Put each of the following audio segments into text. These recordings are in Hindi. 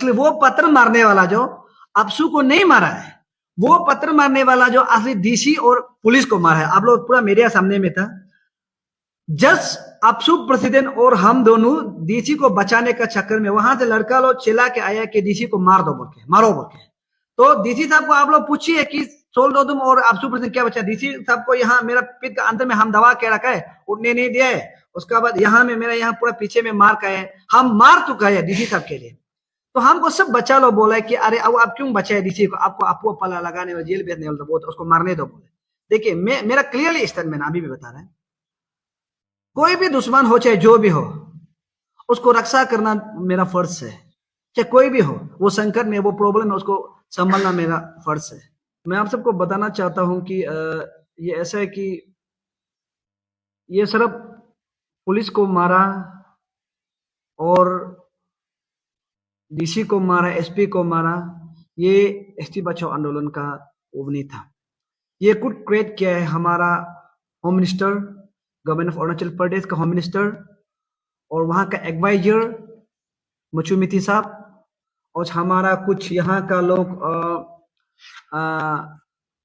एक्चुअली वो पत्थर मारने वाला जो अपसू को नहीं मारा है, वो पत्थर मारने वाला जो असली डीसी और पुलिस को मारा है। आप लोग पूरा मीडिया सामने में था। जज अपसू प्रेसिडेंट और हम दोनों डीसी को बचाने का चक्कर में वहां से लड़का लोग चिल्ला के आया कि डीसी को मार दो बोल के, मारो बोल के। तो डीसी साहब को आप लोग पूछिए कि छोड़ दो तुम और अपसू प्रेसिडेंट क्या बचा। डीसी साहब को यहाँ मेरा पीठ का अंदर में हम दबा के रखा है, उठने नहीं दिया है। उसके बाद यहाँ में मेरा यहाँ पूरा पीछे में मार का है, हम मार चुका है डीसी साहब के लिए। तो हमको सब बच्चा लोग बोला है कि अरे अब आप क्यों बचाए डीसी को, आपको आपको पला लगाने और जेल भेजने वाला, तो उसको मारने दो बोले। देखिए मेरा क्लियरली स्टेटमेंट अभी भी बता रहा है, कोई भी दुश्मन हो चाहे जो भी हो, उसको रक्षा करना मेरा फर्ज है। चाहे कोई भी हो, वो संकट में, वो प्रॉब्लम में, उसको संभालना मेरा फर्ज है। मैं आप सबको बताना चाहता हूं कि ये ऐसा है कि ये सिर्फ पुलिस को मारा और डीसी को मारा, एसपी को मारा, ये एसटी बचाओ आंदोलन का वो नहीं था। ये कुछ क्रिएट किया है हमारा home minister, government of Arunachal Pradesh का होम मिनिस्टर और वहाँ का एडवाइजर मचुमिथी साहब, और हमारा कुछ यहाँ का लोग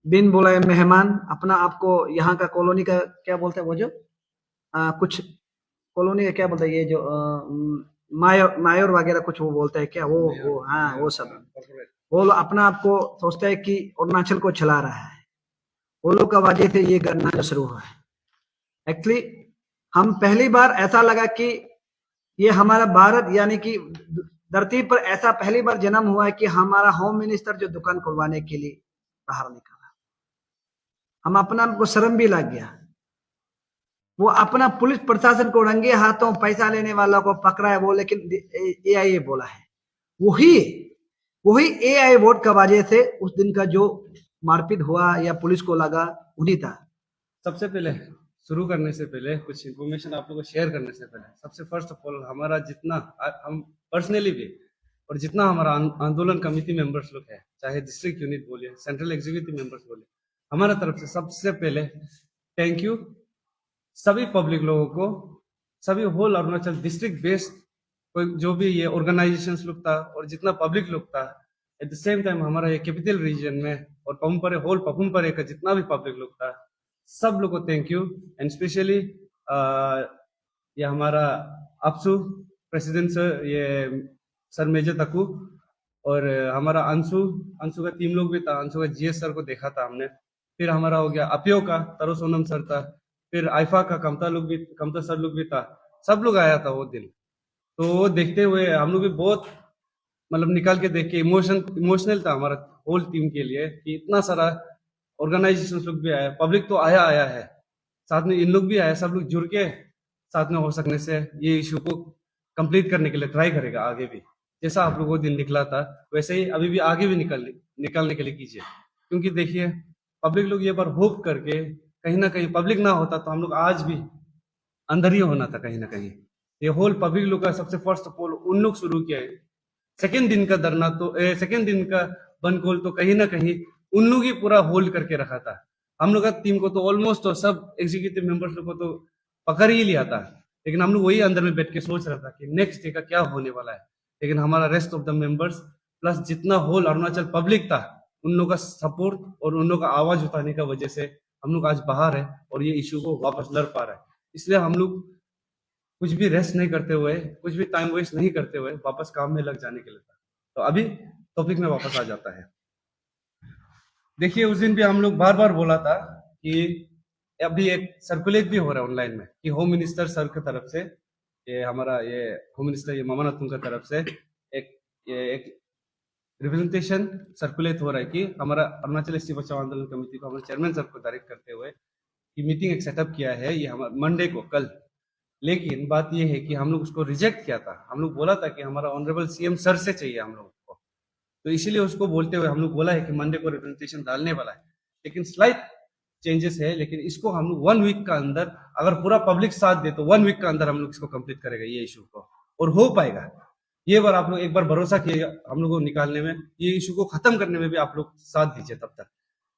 बिन बुलाए मेहमान, अपना आपको यहाँ का कॉलोनी का क्या बोलते हैं वो जो कुछ कॉलोनी का क्या बोलते हैं, ये जो मायर वगैरह कुछ वो बोलते हैं क्या, वो हाँ वो सब, वो लोग अपना आपको सोचता है कि अरुणाचल को चला रहा है। वो लोग का वजह से ये करना जो शुरू हुआ है। एक्चुअली हम पहली बार ऐसा लगा कि ये हमारा भारत यानी कि धरती पर ऐसा पहली बार जन्म हुआ है कि हमारा होम मिनिस्टर जो दुकान खुलवाने के लिए बाहर निकला, हम अपना आपको शर्म भी लग गया। वो अपना पुलिस प्रशासन को रंगे हाथों पैसा लेने वालों को पकड़ा है वो, लेकिन एआईए बोला है, वही एआई वोट का वजह से उस दिन का जो मारपीट हुआ या पुलिस को लगा उन्हीं था। सबसे पहले शुरू करने से पहले कुछ इन्फॉर्मेशन आप लोगों को शेयर करने से पहले, सबसे फर्स्ट ऑफ ऑल हमारा जितना हम पर्सनली भी और जितना हमारा आंदोलन कमेटी मेंबर्स लोग है, चाहे डिस्ट्रिक्ट यूनिट बोलिए, सेंट्रल एग्जीक्यूटिव मेंबर्स बोलिए, हमारा तरफ से सबसे पहले थैंक यू सभी पब्लिक लोगों को, सभी होल अरुणाचल डिस्ट्रिक्ट बेस्ड कोई जो भी ये ऑर्गेनाइजेशंस लोग था और जितना पब्लिक लोग था, एट द सेम टाइम हमारा ये कैपिटल रीजन में और पपुमपरे होल पपुमपरे का जितना भी पब्लिक लोग था, सब लोग को थैंक यू। एंड स्पेशली ये हमारा अपसू प्रेसिडेंट सर, ये सर मेजर तकू, और हमारा अंशु का टीम लोग भी था, अंशु का जीएस सर को देखा था हमने, फिर हमारा हो गया अपियो का तरो सोनम सर था, फिर आइफा का कमता सर लोग भी था, सब लोग आया था वो दिन। तो वो देखते हुए हम लोग भी बहुत मतलब निकाल के देख के इमोशनल था हमारा होल टीम के लिए कि इतना सारा ऑर्गेनाइजेशन लोग भी आया, पब्लिक तो आया है, साथ में इन लोग भी आया, सब लोग जुड़ के साथ में हो सकने से ये इशू को कंप्लीट करने के लिए ट्राई करेगा आगे भी। जैसा आप लोगों को दिन निकला था वैसे ही अभी भी आगे भी निकालने के लिए कीजिए, क्योंकि देखिए पब्लिक लोग ये बार होप करके, कहीं ना कहीं पब्लिक ना होता तो हम लोग आज भी अंदर ही होना था कहीं ना कहीं। ये होल पब्लिक लोग का सबसे फर्स्ट ऑफ ऑल उन लोग शुरू किया है। सेकेंड दिन का धरना तो सेकेंड दिन का बंद खोल तो कहीं ना कहीं उन लोग ही पूरा होल्ड करके रखा था। हम लोग का टीम को तो ऑलमोस्ट तो सब एग्जीक्यूटिव मेंबर्स लोग को तो पकड़ ही लिया था, लेकिन हम लोग वही अंदर में बैठ के सोच रहा था कि नेक्स्ट डे का क्या होने वाला है। लेकिन हमारा rest of the members plus जितना होल अरुणाचल पब्लिक था, उन लोगों का सपोर्ट और उन लोगों का आवाज उठाने का वजह से हम लोग आज बाहर है और ये इशू को वापस लड़ पा रहा है। इसलिए हम लोग कुछ भी रेस्ट नहीं करते हुए, कुछ भी टाइम वेस्ट नहीं करते हुए वापस काम में लग जाने के लिए था। तो अभी टॉपिक में वापस आ जाता है। देखिए उस दिन भी हम लोग बार बार बोला था कि अभी एक सर्कुलेट भी हो रहा है ऑनलाइन में कि होम मिनिस्टर सर की तरफ से, ये हमारा ये होम मिनिस्टर ये मामानाथन की तरफ से एक रिप्रेजेंटेशन सर्कुलेट हो रहा है कि हमारा अरुणाचल एसटी बचाओ आंदोलन कमेटी को हमारे चेयरमैन सर को डायरेक्ट करते हुए कि मीटिंग एक सेटअप किया है ये हमारा मंडे को कल। लेकिन बात ये है कि हम लोग उसको रिजेक्ट किया था। हम लोग बोला था कि हमारा ऑनरेबल सीएम सर से चाहिए हम लोग को, तो इसीलिए उसको बोलते हुए हम लोग बोला है कि मंडे को रिप्रेजेंटेशन डालने वाला है। लेकिन स्लाइट चेंजेस है, लेकिन इसको हम लोग 1 वीक का अंदर, अगर पूरा पब्लिक साथ दे तो 1 वीक का अंदर हम लोग इसको कंप्लीट करेगा ये इशू को, और हो पाएगा। ये बार आप लोग एक बार भरोसा किए हम लोग को निकालने में, ये इशू को खत्म करने में भी आप लोग साथ दीजिए। तब तक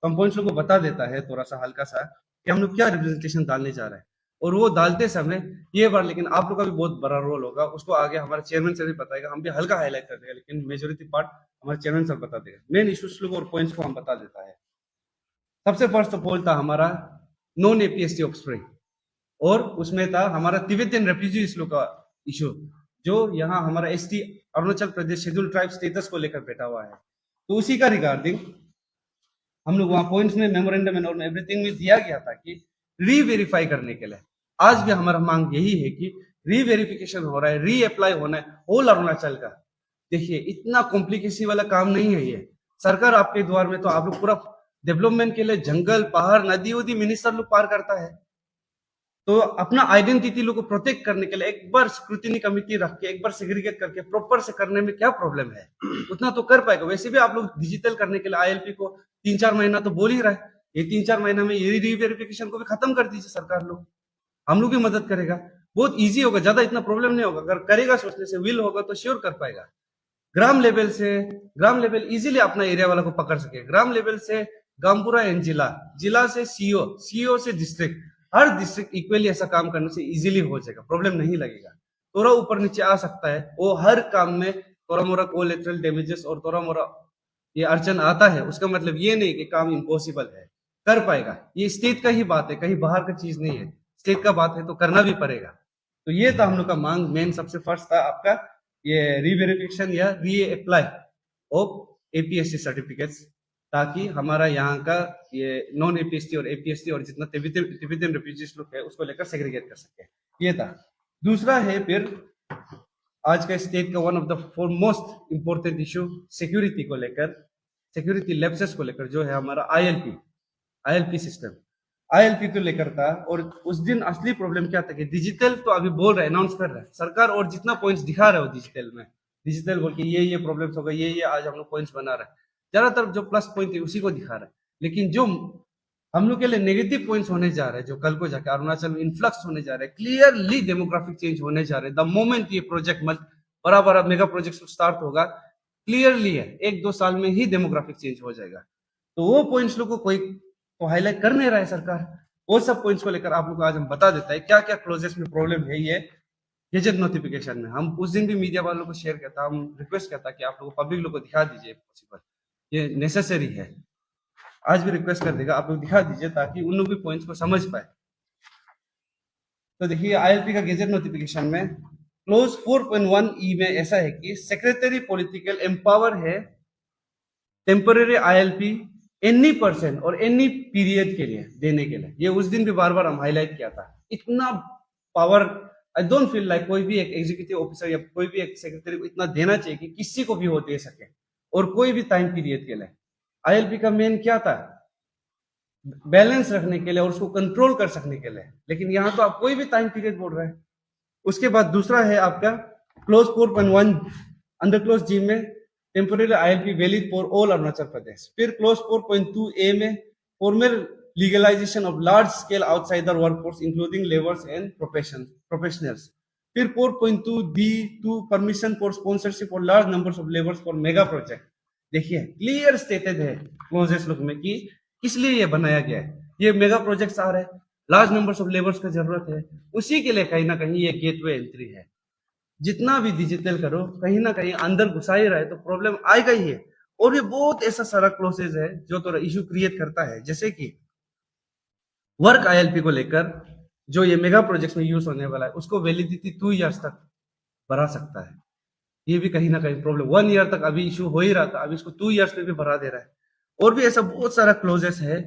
कंपाउंड को बता देता है थोड़ा सा हल्का सा कि हम लोग क्या रिप्रेजेंटेशन डालने जा रहे हैं। और वो डालते समय ये बार लेकिन आप लोग का भी बहुत बड़ा रोल होगा, उसको आगे हमारे चेयरमैन सर भी बताएगा, हम भी हल्का हाईलाइट कर देगा, लेकिन मेजोरिटी पार्ट हमारे चेयरमैन सर बता देगा। मेन इश्यूज लोग और पॉइंट्स को हम बता देता है। सबसे फर्स्ट पोल था हमारा नॉन एपीएसटी ऑफ स्प्रिंग, और उसमें था हमारा तिब्बतियन रेफ्यूजीज लोग का इशू, जो यहाँ हमारा ST Arunachal Pradesh schedule tribe status को लेकर बैठा हुआ है। तो उसी का रिगार्डिंग हम लोग वहां पॉइंट्स में मेमोरेंडम एंड एवरीथिंग में दिया गया था कि रीवेरीफाई करने के लिए आज भी हमारा मांग यही है कि रीवेरिफिकेशन हो रहा है, रीअप्लाई होना है होल अरुणाचल का। देखिए इतना कॉम्प्लिकेसी वाला काम नहीं है ये। सरकार आपके द्वार में तो आप लोग पूरा डेवलपमेंट के लिए जंगल पहाड़ नदी उदी मिनिस्टर लोग पार करता है, तो अपना आइडेंटिटी लोग को प्रोटेक्ट करने के लिए एक बार स्क्रूटिनी कमिटी रख के एक बार सेग्रीगेट करके प्रॉपर से करने में क्या प्रॉब्लम है, उतना तो कर पाएगा। वैसे भी आप लोग डिजिटल करने के लिए आईएलपी को 3-4 महीना तो बोल ही रहा है, ये 3-4 महीना में ये रीवेरिफिकेशन को भी खत्म कर दीजिए सरकार लोग, हम लोग भी मदद करेगा, बहुत इजी होगा, ज्यादा इतना प्रॉब्लम नहीं होगा। अगर करेगा सोचने से विल होगा तो श्योर कर पाएगा। ग्राम लेवल इजीली अपना एरिया वाला को पकड़ सके, ग्राम लेवल से गामपुरा एंड जिला से सीओ से डिस्ट्रिक्ट, हर डिस्ट्रिक्ट इक्वली ऐसा काम करने से इजीली हो जाएगा, प्रॉब्लम नहीं लगेगा। थोड़ा ऊपर नीचे आ सकता है, वो हर काम में थोड़ा मोरा कोलेटरल डैमेजेस और थोड़ा मोरा ये अड़चन आता है, उसका मतलब ये नहीं कि काम इम्पॉसिबल है, कर पाएगा। ये स्टेट का ही बात है, कहीं बाहर का चीज नहीं है, स्टेट का बात है तो करना भी पड़ेगा। तो ये था हम लोग का मांग, मेन सबसे फर्स्ट था आपका ये रीवेरिफिकेशन या रीअप्लाई ऑफ एपीएससी सर्टिफिकेट्स, ताकि हमारा यहाँ का ये नॉन एपीएसटी और एपीएसटी और जितना तिब्बतियन रेफ्यूजीज लोग है उसको लेकर सेग्रीगेट कर सके, ये था। दूसरा है फिर आज का स्टेट का one of the most important issue security को लेकर, सिक्योरिटी लैप्सेस को लेकर, जो है हमारा आईएलपी सिस्टम, आईएलपी को लेकर था। और उस दिन असली प्रॉब्लम क्या था कि डिजिटल तो अभी बोल रहा है, अनाउंस कर रहा है सरकार, और जितना पॉइंट्स दिखा रहा है डिजिटल में, डिजिटल बोल के ये प्रॉब्लम्स होगा, ये आज हम लोग पॉइंट्स बना रहा है, ज्यादातर जो प्लस पॉइंट है उसी को दिखा रहा है। लेकिन जो हम लोग के लिए नेगेटिव पॉइंट्स होने जा रहे हैं, जो कल को जाकर अरुणाचल में इन्फ्लक्स होने जा रहे हैं, क्लियरली डेमोग्राफिक चेंज होने जा रहे हैं द मोमेंट ये प्रोजेक्ट बड़ा बड़ा मेगा प्रोजेक्ट स्टार्ट होगा, क्लियरली है 1-2 साल में ही डेमोग्राफिक चेंज हो जाएगा। तो वो पॉइंट्स लोग को कोई तो हाईलाइट कर नहीं रहा है सरकार, वो सब पॉइंट्स को लेकर आप लोग को आज हम बता देता है क्या क्या क्लोजेस में प्रॉब्लम है ये गेजेट नोटिफिकेशन में। हम उस दिन भी मीडिया वालों को शेयर किया था, हम रिक्वेस्ट किया था कि आप लोग पब्लिक लोग को दिखा दीजिए, पॉसिबल ये नेसेसरी है। आज भी रिक्वेस्ट कर देगा, आप लोग दिखा दीजिए ताकि उन लोग भी पॉइंट्स को समझ पाए। तो देखिए आईएलपी का गेजेट नोटिफिकेशन में क्लोज 4.1 में ऐसा है कि सेक्रेटरी पॉलिटिकल एम्पावर है टेम्पररी आईएलपी एनी पर्सन और एनी पीरियड के लिए देने के लिए। ये उस दिन भी बार बार हम हाईलाइट किया था, इतना power I don't feel like कोई भी एक एग्जीक्यूटिव ऑफिसर या कोई भी एक सेक्रेटरी को इतना देना चाहिए कि किसी को भी वो दे सके, और कोई भी टाइम पीरियड के लिए। आईएलपी का मेन क्या था, बैलेंस रखने के लिए और उसको कंट्रोल कर सकने के लिए, लेकिन यहाँ तो आप कोई भी टाइम पीरियड बोल रहे हैं। उसके बाद दूसरा है आपका क्लोज 4.1 अंडर क्लोज जी में temporary ILP valid for all Arunachal Pradesh. फिर क्लोज 4.2 ए में formal legalization of large scale outsider workforce including labours and professionals. फिर 4.2 D to permission for sponsorship और large numbers of labours for mega project. देखिए क्लियर स्टेटेड है क्लोजेस लोग में कि किस लिए ये बनाया गया है, ये मेगा प्रोजेक्ट्स आ रहे हैं, लार्ज नंबर्स ऑफ लेबर्स का जरूरत है, उसी के लिए कहीं ना कहीं ये गेटवे एंट्री है। जितना भी डिजिटल करो कहीं ना कहीं अंदर घुसा ही रहे तो प्रॉब्लम आएगा ही है। और ये बहुत ऐसा सारा क्लोजेस है जो तो इशू क्रिएट करता है, जैसे कि वर्क आईएलपी को लेकर जो ये मेगा प्रोजेक्ट्स में यूज होने वाला है उसको वैलिडिटी 2 इयर्स तक बढ़ा सकता है। ये भी कहीं ना कहीं प्रॉब्लम, 1 ईयर तक अभी इशू हो ही रहा था, अभी इसको 2 इयर्स में भी बढ़ा दे रहा है। और भी ऐसा बहुत सारा क्लोजेस है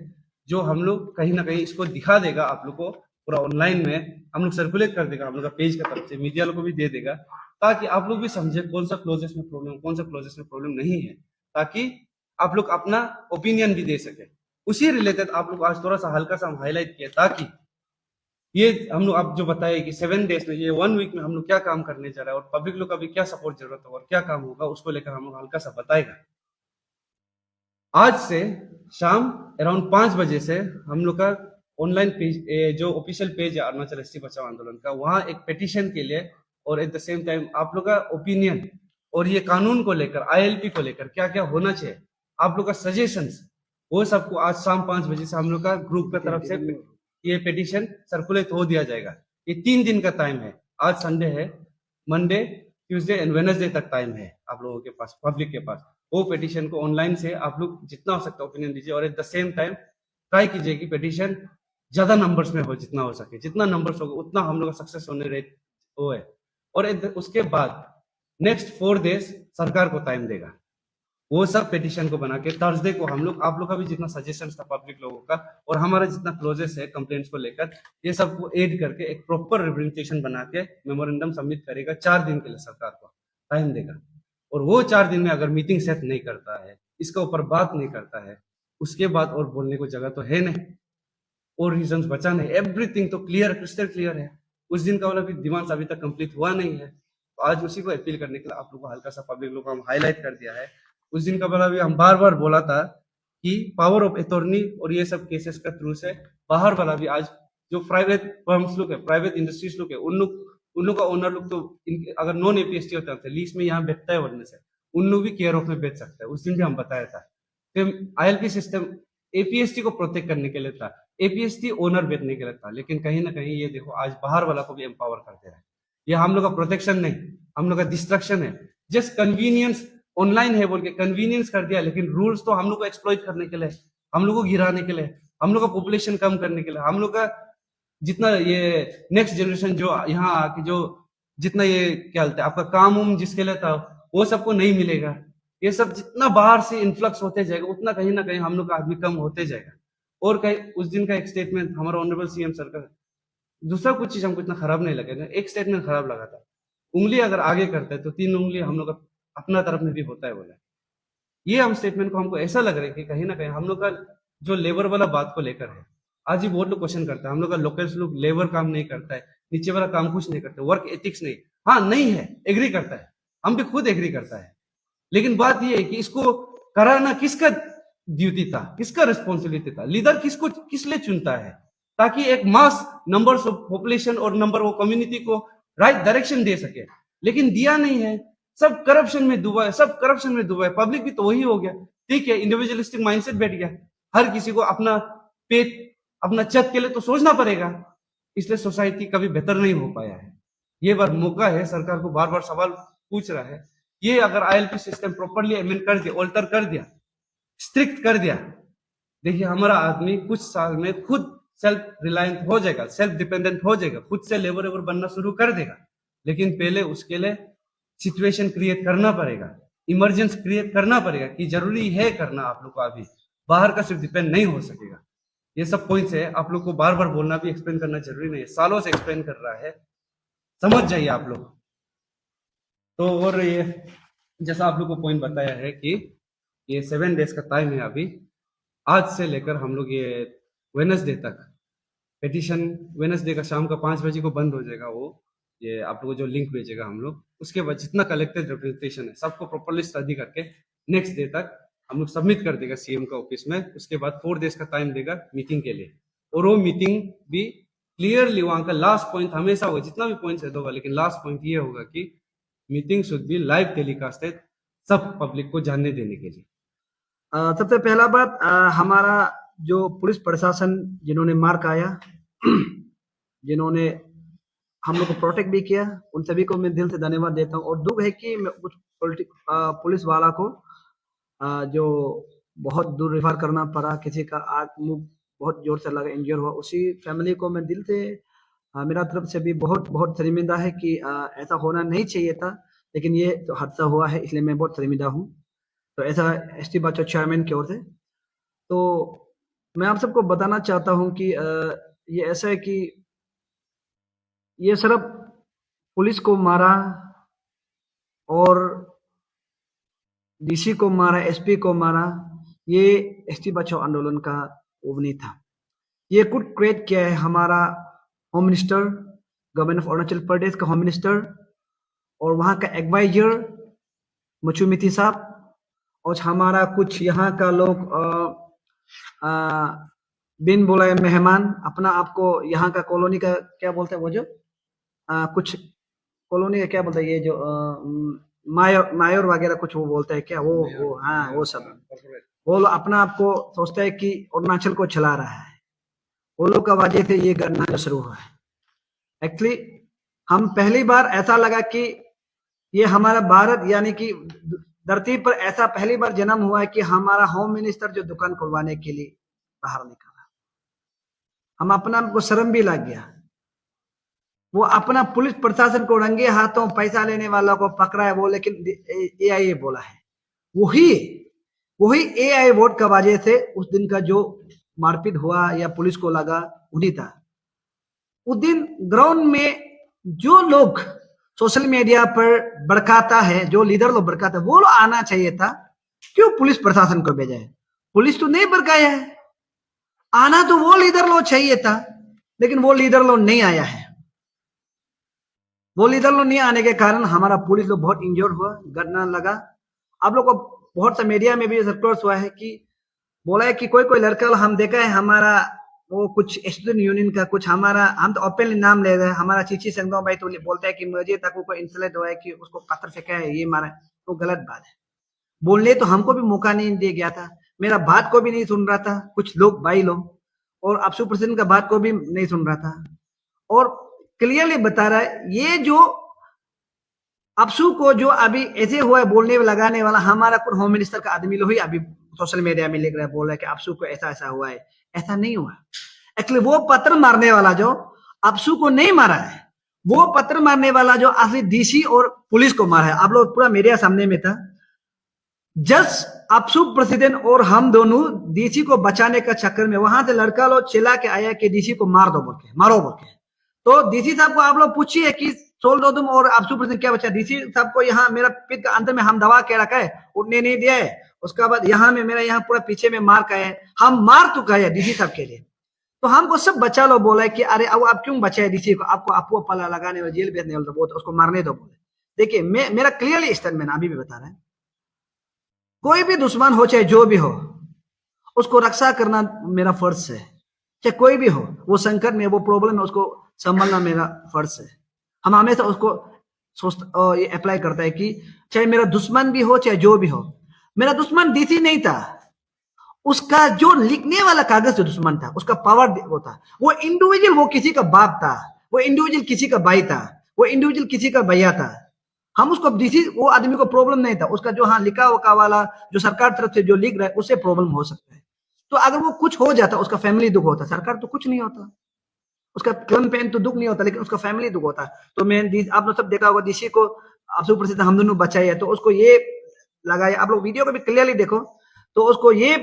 जो हम लोग कहीं ना कहीं इसको दिखा देगा आप लोग को, पूरा ऑनलाइन में हम लोग सर्कुलेट कर देगा, हम लोग का पेज का तरफ से मीडिया लोग को भी दे देगा, ताकि आप लोग भी समझे कौन सा क्लोजेस में प्रॉब्लम, कौन सा क्लोजेस में प्रॉब्लम नहीं है, ताकि आप लोग अपना ओपिनियन भी दे सके। उसी रिलेटेड आप लोग आज थोड़ा सा हल्का सा हम हाईलाइट किया, ताकि ये हम लोग आप जो बताए कि 7 डेज में, ये 1 वीक में हम लोग क्या काम करने जा रहे हैं और पब्लिक लोग का भी क्या सपोर्ट जरूरत है और क्या काम होगा, उसको लेकर हम लोग हल्का सा बताएगा। आज से शाम अराउंड 5 बजे से हम लोग का ऑनलाइन पेज, जो ऑफिशियल पेज है अरुणाचल एसटी बचाओ आंदोलन का, वहाँ एक पिटीशन के लिए और एट द सेम टाइम आप लोग का ओपिनियन और ये कानून को लेकर, आईएलपी को लेकर क्या क्या होना चाहिए, आप लोग का सजेशंस, वो सबको आज शाम 5 बजे से हम लोग का ग्रुप की तरफ से ये पिटीशन सर्कुलेट हो दिया जाएगा। ये 3 दिन का टाइम है, आज संडे है, मंडे, ट्यूसडे एंड वेडनेसडे तक टाइम है आप लोगों के पास, पब्लिक के पास। वो पिटीशन को ऑनलाइन से आप लोग जितना हो सकता है ओपिनियन दीजिए, और at the same time try कीजिए कि पिटीशन ज्यादा नंबर्स में हो, जितना हो सके, जितना नंबर्स होगा उतना हम लोग का सक्सेस होने रेट वो है। और उसके बाद नेक्स्ट 4 डेज सरकार को टाइम देगा, वो सब पिटीशन को बना के थर्सडे को हम लोग, आप लोग का भी जितना सजेशन था पब्लिक लोगों का और हमारा जितना क्लोजेस है कंप्लेंट्स को लेकर, ये सब को एड करके एक प्रॉपर रिप्रेजेंटेशन बना के मेमोरेंडम सबमिट करेगा। 4 दिन के लिए सरकार को टाइम देगा, और वो 4 दिन में अगर मीटिंग सेट नहीं करता है, इसके ऊपर बात नहीं करता है, उसके बाद और बोलने को जगह तो है नहीं, और रीजंस बचा नहीं, एवरीथिंग तो क्लियर, क्रिस्टल क्लियर है। उस दिन का वाला भी डिमांड्स अभी तक कंप्लीट हुआ नहीं है, तो आज उसी को अपील करने के लिए आप लोग को हल्का सा पब्लिक लोग को हम हाईलाइट कर दिया है। उस दिन का वाला भी हम बार बार बोला था कि पावर ऑफ अथॉर्नी और ये सब केसेस का थ्रू से बाहर वाला भी, आज जो प्राइवेट फर्म्स लोग है, प्राइवेट इंडस्ट्रीज लोग है, उन लोग का ओनर लोग तो अगर नॉन एपीएसटी होता है लीज में यहाँ बेचता है वरने से, उन लोग भी केयर ऑफ में बेच सकता है। उस दिन भी हम बताया था तो आईएलपी सिस्टम एपीएसटी को प्रोटेक्ट करने के लिए था, एपीएसटी ओनर बेचने के लिए था, लेकिन कहीं ना कहीं ये देखो आज बाहर वाला को भी एम्पावर कर दे रहा है। ये हम लोग का प्रोटेक्शन नहीं, हम लोग का डिस्ट्रक्शन है। जस्ट कन्वीनियंस, ऑनलाइन है बोल के कन्वीनियंस कर दिया, लेकिन रूल्स तो हम लोग को एक्सप्लॉइट करने के लिए, हम लोग को गिराने के लिए, हम लोग का पॉपुलेशन कम करने के लिए, हम लोग का जितना ये नेक्स्ट जनरेशन जो यहाँ आके जो जितना ये क्या बोलते हैं आपका काम उम जिसके लिए था वो सबको नहीं मिलेगा। ये सब जितना बाहर से इन्फ्लक्स होते जाएगा उतना कहीं ना कहीं हम लोग का आदमी कम होते जाएगा। और कहीं उस दिन का एक स्टेटमेंट हमारा ऑनरेबल सीएम सर का, दूसरा कुछ चीज हमको इतना खराब नहीं लगा, एक स्टेटमेंट खराब लगा था, उंगली अगर आगे करता है तो 3 उंगली हम लोग का अपना तरफ में भी होता है बोला। ये हम स्टेटमेंट को हमको ऐसा लग रहा है कि कहीं ना कहीं हम लोग का जो लेबर वाला बात को लेकर है, आज ही बहुत लोग क्वेश्चन करता है हम लोग का लोकल्स लोग लेबर काम नहीं करता है, नीचे वाला काम कुछ नहीं करता, वर्क एथिक्स नहीं, हाँ नहीं है, एग्री करता है, हम भी खुद एग्री करता है, लेकिन बात ये है कि इसको कराना किसका ड्यूटी था, किसका रिस्पॉन्सिबिलिटी था, लीडर किसको किस लिए चुनता है, ताकि एक मास नंबर्स ऑफ पॉपुलेशन और नंबर ऑफ कम्युनिटी को राइट डायरेक्शन दे सके, लेकिन दिया नहीं है। सब करप्शन में डूबा है, सब करप्शन में डूबा है, पब्लिक भी तो वही हो गया। ठीक है, इंडिविजुअलिस्टिक माइंडसेट बैठ गया, हर किसी को अपना पेट अपना छत के लिए तो सोचना पड़ेगा, इसलिए सोसाइटी कभी बेहतर नहीं हो पाया है। ये बार मौका है, सरकार को बार बार सवाल पूछ रहा है, ये अगर आईएलपी सिस्टम प्रॉपरली अमेंड कर दिया, ऑल्टर कर दिया, स्ट्रिक्ट कर दिया, देखिए हमारा आदमी कुछ साल में खुद सेल्फ रिलायंट हो जाएगा, सेल्फ डिपेंडेंट हो जाएगा, खुद से लेबर बनना शुरू कर देगा। लेकिन पहले उसके लिए सिचुएशन क्रिएट करना पड़ेगा, इमरजेंसी क्रिएट करना पड़ेगा कि जरूरी है करना, आप लोग को अभी बाहर का सिर्फ डिपेंड नहीं हो सकेगा। ये सब पॉइंट्स है, आप लोग को बार बार बोलना भी एक्सप्लेन करना जरूरी नहीं है, सालों से एक्सप्लेन कर रहा है, समझ जाइए आप लोग। तो और ये जैसा आप लोग को पॉइंट बताया है कि ये 7 डेज का टाइम है अभी, आज से लेकर हम लोग ये वेडनेसडे तक पिटीशन, वेडनेसडे का शाम का 5 बजे को बंद हो जाएगा, वो ये आप लोगों को जो लिंक भेजेगा हम लोग, उसके बाद जितना कलेक्टेड रिप्रेजेंटेशन है सबको प्रॉपर्ली स्टडी करके नेक्स्ट डे तक हम लोग सबमिट कर देगा सीएम का ऑफिस में। उसके बाद 4 डेज का टाइम देगा मीटिंग के लिए, और वो मीटिंग भी क्लियरली वहां का लास्ट पॉइंट हमेशा होगा, जितना भी पॉइंट है होगा, लेकिन लास्ट पॉइंट ये होगा कि meeting should be live telecasted, सब पब्लिक को जानने देने के लिए। सबसे पहला बात, हमारा जो पुलिस प्रशासन जिन्होंने मार खाया, जिन्होंने हम लोग को प्रोटेक्ट भी किया, उन सभी को मैं दिल से धन्यवाद देता हूँ। और दुख है कि कुछ पुलिस वाला को जो बहुत दूर रेफर करना पड़ा, किसी का आग मुंह बहुत जोर से लगा, इंजर हुआ, उसी फैमिली को मैं दिल से मेरा तरफ से भी बहुत बहुत शर्मिंदा है कि ऐसा होना नहीं चाहिए था, लेकिन ये तो हादसा हुआ है, इसलिए मैं बहुत शर्मिंदा हूँ। तो ऐसा एसटी बाचो चेयरमैन की ओर से तो मैं आप सबको बताना चाहता हूँ कि ये ऐसा है कि ये सिर्फ पुलिस को मारा और डीसी को मारा, एसपी को मारा, ये एसटी बचाओ आंदोलन का वो नहीं था। ये कुछ क्रिएट किया है हमारा home minister, government of Arunachal Pradesh का होम मिनिस्टर और वहाँ का एडवाइजर मचुमिथी साहब, और हमारा कुछ यहाँ का लोग बिन बुलाए मेहमान, अपना आपको यहाँ का कॉलोनी का क्या बोलते हैं, वो जो कुछ कॉलोनी का क्या बोलते हैं, ये जो मायर वगैरह कुछ वो बोलता है क्या, वो हाँ वो सब, वो अपना आपको सोचता है कि अरुणाचल को चला रहा है, वो लोग का वजह से ये घटना जो शुरू हुआ है। एक्चुअली हम पहली बार ऐसा लगा कि ये हमारा भारत यानी कि धरती पर ऐसा पहली बार जन्म हुआ है कि हमारा होम मिनिस्टर जो दुकान खुलवाने के लिए बाहर निकला, हम अपना हमको शर्म भी लग गया। वो अपना पुलिस प्रशासन को रंगे हाथों पैसा लेने वालों को पकड़ा है वो, लेकिन एआईए बोला है वही एआई वोट का वजह से उस दिन का जो मारपीट हुआ या पुलिस को लगा उन्हीं था। उस दिन ग्राउंड में जो लोग सोशल मीडिया पर भड़काता है, जो लीडर लोग भड़काता है, वो लोग आना चाहिए था। क्यों पुलिस प्रशासन को भेजा है? पुलिस तो नहीं भड़काया है, आना तो वो लीडर लोग चाहिए था, लेकिन वो लीडर लोग नहीं आया है। वो लीडर लोग नहीं आने के कारण हमारा पुलिस लोग बहुत इंजर्ड हुआ, घटना लगा। आप लोग को बहुत सा मीडिया में भी सर्कुलर हुआ है कि बोला है कि कोई लड़का हम देखा है हमारा वो कुछ स्टूडेंट यूनियन का कुछ हमारा, हम तो ओपनली नाम ले रहे हैं, हमारा चीची संगम भाई तो बोलता है कि मुझे तक कोई इंसल्ट हुआ है कि उसको पत्थर फेंका है, ये मारा है। तो गलत बात है। बोलने तो हमको भी मौका नहीं दिया गया था, मेरा बात को भी नहीं सुन रहा था कुछ लोग भाई लोग, और अपसू प्रेसिडेंट का बात को भी नहीं सुन रहा था। और क्लियरली बता रहा है ये जो अपसू को जो अभी ऐसे हुआ है बोलने लगाने वाला, हमारा कुछ होम मिनिस्टर का आदमी लोग ही अभी सोशल मीडिया में लिख रहा है, बोल रहा है कि अपसू को ऐसा ऐसा हुआ है। ऐसा नहीं हुआ। एक्चुअली वो पत्थर मारने वाला जो अपसू को नहीं मारा है, वो पत्थर मारने वाला जो असली डीसी और पुलिस को मारा है। आप लोग पूरा मीडिया सामने में था। जज अपसू प्रेसिडेंट और हम दोनों डीसी को बचाने का चक्कर में वहां से लड़का लोग चिल्ला के आया कि डीसी को मार दो बोल के, मारो बोल के। तो डीसी साहब को आप लोग पूछिए कि सोल दो तुम और अपसू प्रेसिडेंट क्या बचा। डीसी साहब को यहाँ मेरा पीठ का अंदर में हम दबा के रखा है, उठने नहीं दिया है। उसके बाद यहाँ में मेरा यहाँ पूरा पीछे में मार का है, हम मार चुका है डीसी साहब के लिए। तो हमको सब बच्चा लोग बोला है कि अरे अब आप क्यों बचाए डीसी को, आपको आपको पला लगाने वाले जेल भेजने वाले वो तो उसको मारने दो बोले। देखिए मेरा क्लियरली स्टेटमेंट अभी भी बता रहा है, कोई भी दुश्मन हो चाहे जो भी हो उसको रक्षा करना मेरा फर्ज है। चाहे कोई भी हो, वो संकट में वो प्रॉब्लम है उसको संभालना मेरा फर्ज है। हम हमेशा उसको ये अप्लाई करता है कि चाहे मेरा दुश्मन भी हो चाहे जो भी हो। मेरा दुश्मन डीसी नहीं था, उसका जो लिखने वाला कागज जो दुश्मन था, उसका पावर वो था। वो इंडिविजुअल वो किसी का बाप था, वो इंडिविजुअल किसी का भाई था, वो इंडिविजुअल किसी का भैया था। हम उसको डीसी वो आदमी को प्रॉब्लम नहीं था, उसका जो हाँ लिखा हुआ वाला जो सरकार तरफ से जो लिख रहा है उससे प्रॉब्लम हो सकता है। तो अगर वो कुछ हो जाता उसका फैमिली दुख होता, सरकार तो कुछ नहीं होता, उसका क्लम पेन तो दुख नहीं होता, लेकिन उसका फैमिली दुख होता। तो मैं आप लोग सब देखा होगा डीसी को अपसू प्रेसिडेंट हम दोनों बचाए है, तो उसको ये लगाया। आप लोग वीडियो को भी क्लियरली देखो, तो उसको ये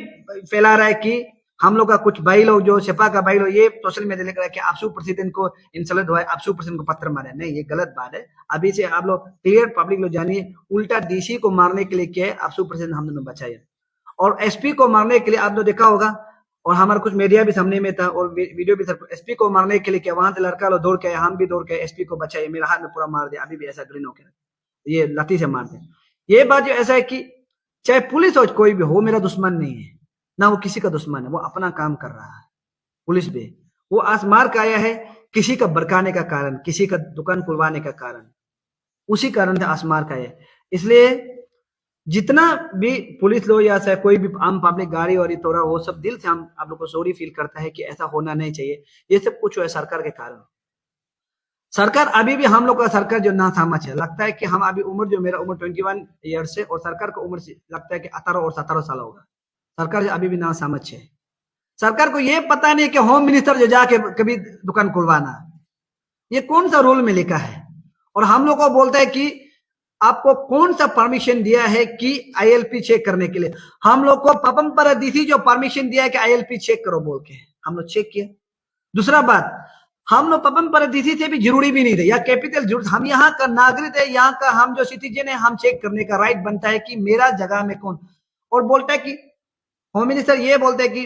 फैला रहा है कि हम लोग का कुछ भाई लोग जो सेपा का भाई लोग ये सोशल मीडिया लिख रहा है कि अपसू प्रेसिडेंट को इंसल्ट हुआ है, अपसू प्रेसिडेंट को पत्थर मारे। नहीं, ये गलत बात है। अभी से आप लोग क्लियर पब्लिक लोग जानिए, उल्टा डीसी को मारने के लिए क्या है, अपसू प्रेसिडेंट हम दोनों बचाए। और एसपी को मारने के लिए आप लोग देखा होगा, और हमारा कुछ मीडिया भी सामने में था और वीडियो भी। एसपी को मारने के लिए क्या वहां से लड़का लोग दौड़ के, हम भी दौड़ के एसपी को बचाए, मेरा हाथ में पूरा मार दिया, अभी भी ऐसा ग्रीन होकर ये लाठी से मार दे। ये बात जो ऐसा है कि चाहे पुलिस हो कोई भी हो, मेरा दुश्मन नहीं है ना, वो किसी का दुश्मन है, वो अपना काम कर रहा है। पुलिस भी वो आज मार का आया है किसी का भड़काने का कारण, किसी का दुकान खुलवाने का कारण, उसी कारण से आसमार का है। इसलिए जितना भी पुलिस लोग या चाहे कोई भी आम पब्लिक गाड़ी और तोड़ा, वो सब दिल से हम आप लोग को सॉरी फील करता है कि ऐसा होना नहीं चाहिए। ये सब कुछ है सरकार के कारण। सरकार अभी भी हम लोग का सरकार जो ना समझ है, लगता है कि हम अभी उम्र जो मेरा उम्र 21 ईयर्स है और सरकार का उम्र लगता है कि 18 और 17 साल होगा। सरकार अभी भी ना समझ है। सरकार को ये पता नहीं कि होम मिनिस्टर जो जाके कभी दुकान खुलवाना, ये कौन सा रूल में लिखा है। और हम लोग को बोलता है कि आपको कौन सा परमिशन दिया है कि आईएलपी चेक करने के लिए। हम लोग को पपमपरा डीसी जो परमिशन दिया है कि आईएलपी चेक करो बोल के, हम लोग चेक किया। दूसरा बात, हम लोग पपमपरा डीसी से भी जरूरी भी नहीं थे या कैपिटल जरूर, हम यहाँ का नागरिक है, यहाँ का हम जो सिटीजन है, हम चेक करने का राइट बनता है कि मेरा जगह में कौन। और बोलता है कि होम मिनिस्टर ये बोलते हैं कि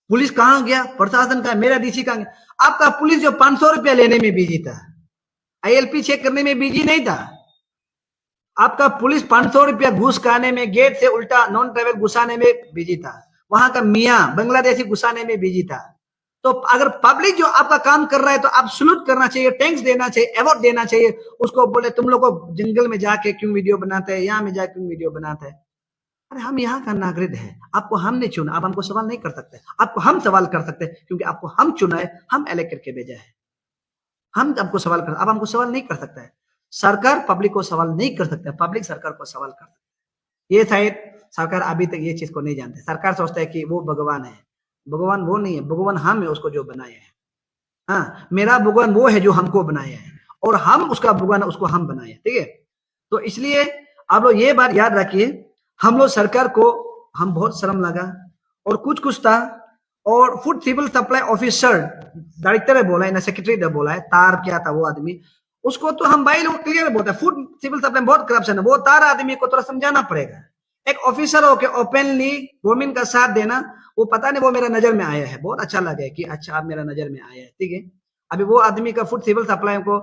पुलिस कहाँ गया, प्रशासन का, मेरा डीसी कहाँ गया। आपका पुलिस जो 500 रुपया लेने में बिजी था, आईएलपी चेक करने में बिजी नहीं था। आपका पुलिस 500 रुपया घूस खाने में, गेट से उल्टा नॉन ट्रैवल घुसाने में बिजी था। वहां का मियाँ बांग्लादेशी घुसाने में बिजी था। तो अगर पब्लिक जो आपका काम कर रहा है तो आप सल्यूट करना चाहिए, थैंक्स देना चाहिए, अवार्ड देना चाहिए। उसको बोले तुम लोग को जंगल में जाके क्यों वीडियो बनाते हैं, यहाँ में जाके क्यों वीडियो बनाते हैं। अरे हम यहाँ का नागरिक है, आपको हमने चुना, आप हमको सवाल नहीं कर सकते। आपको हम सवाल कर सकते क्योंकि आपको हम चुना है, हम इलेक्ट करके भेजा है। हम आपको सवाल कर, आप हमको सवाल नहीं कर सकता है। सरकार पब्लिक को सवाल नहीं कर सकता है, पब्लिक सरकार को सवाल कर सकता है। ये शायद सरकार अभी तक ये चीज को नहीं जानते। सरकार सोचता है कि वो भगवान है, भगवान वो नहीं है, भगवान हम है उसको जो बनाए हैं। हाँ, मेरा भगवान वो है जो हमको बनाया है और हम उसका भगवान उसको हम बनाए, ठीक है। तो इसलिए आप लोग ये बात याद रखिए, हम लोग सरकार को हम बहुत शर्म लगा और कुछ था। और food civil supply officer director है बोला है ना, सेक्रेटरी ने बोला है, तार क्या था वो आदमी, उसको तो हम भाई लोग क्लियर बोलते हैं फूड सिविल सप्लाई में बहुत करप्शन है, वो तार आदमी को थोड़ा समझाना पड़ेगा। एक ऑफिसर होके ओपनली गवर्नमेंट का साथ देना, वो पता नहीं वो मेरा नजर में आया है, बहुत अच्छा लगा कि अच्छा आप मेरा नजर में आया है, ठीक है। अभी वो आदमी का फूड सिविल सप्लाई को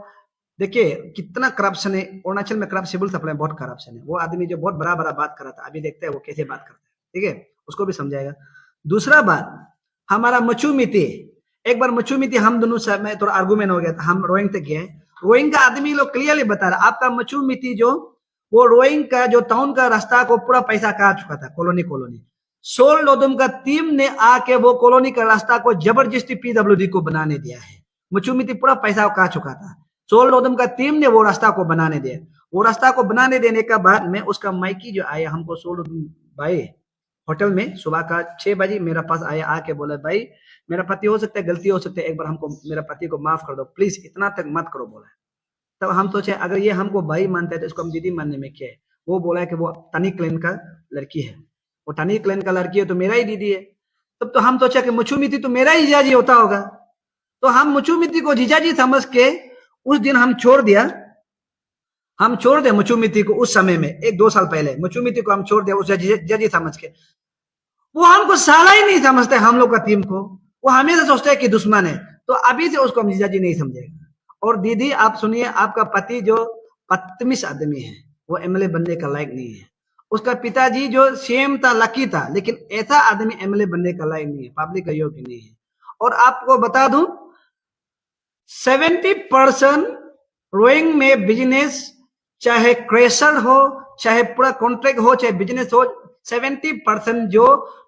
देखिए कितना करप्शन है, अरुणाचल में करप्शन सिविल सप्लाई बहुत करप्शन है। वो आदमी जो बहुत बड़ा बड़ा बात कर रहा था, अभी देखते हैं वो कैसे बात करता है, ठीक है, उसको भी समझाएगा। दूसरा बात, हमारा मचू मिति, एक बार मचू मिति हम दोनों में थोड़ा आर्गूमेंट हो गया था, हम रोइंग तक गए, रोइंग का आदमी लोग क्लियरली बता रहा आपका मचू मिति जो वो रोइंग का जो टाउन का रास्ता को पूरा पैसा कहा चुका था, कॉलोनी सोल लोदम का टीम ने आके वो कॉलोनी का रास्ता को जबरदस्ती पीडब्ल्यूडी को बनाने दिया है। मचू मिति पूरा पैसा कहा चुका था, सोल लोदम का टीम ने वो रास्ता को बनाने दिया। वो रास्ता को बनाने देने के बाद में उसका माइकी जो आया हमको सोल लोदम भाई होटल में सुबह का 6 बजे मेरा पास आया, आके बोला भाई मेरा पति हो सकता है गलती हो सकती है, एक बार हमको मेरा पति को माफ कर दो प्लीज, इतना तक मत करो बोला। तब हम सोचे अगर ये हमको भाई मानता है तो इसको हम दीदी मानने में क्या है। वो बोला कि वो टनी क्लेन का लड़की है, वो टनी क्लेन का लड़की है तो मेरा ही दीदी है। तब तो हम सोचा कि मुचू मिति तो मेरा ही जीजाजी होता होगा, तो हम मुचू मिति को जीजाजी समझ के उस दिन हम छोड़ दिया, हम छोड़ दे मुचू मिति को उस समय में 1-2 साल पहले मुचू मिति को हम छोड़ दिया उस जजी समझ के। वो हमको साला ही नहीं समझते हम लोग का टीम को, वो हमेशा सोचते हैं कि दुश्मन है, तो अभी से उसको हम जीजाजी नहीं समझेगा। और दीदी आप सुनिए, आपका पति जो बदतमीज आदमी है, वो एमएलए बनने का लायक नहीं है। उसका पिताजी जो सीएम था, लकी था, लेकिन ऐसा आदमी एमएलए बनने का लायक नहीं है, पब्लिक का योग्य नहीं है। और आपको बता दूं 70% रोइंग में बिजनेस, चाहे क्रेशर हो, चाहे पूरा कॉन्ट्रैक्ट हो, चाहे बिजनेस हो, 70% जो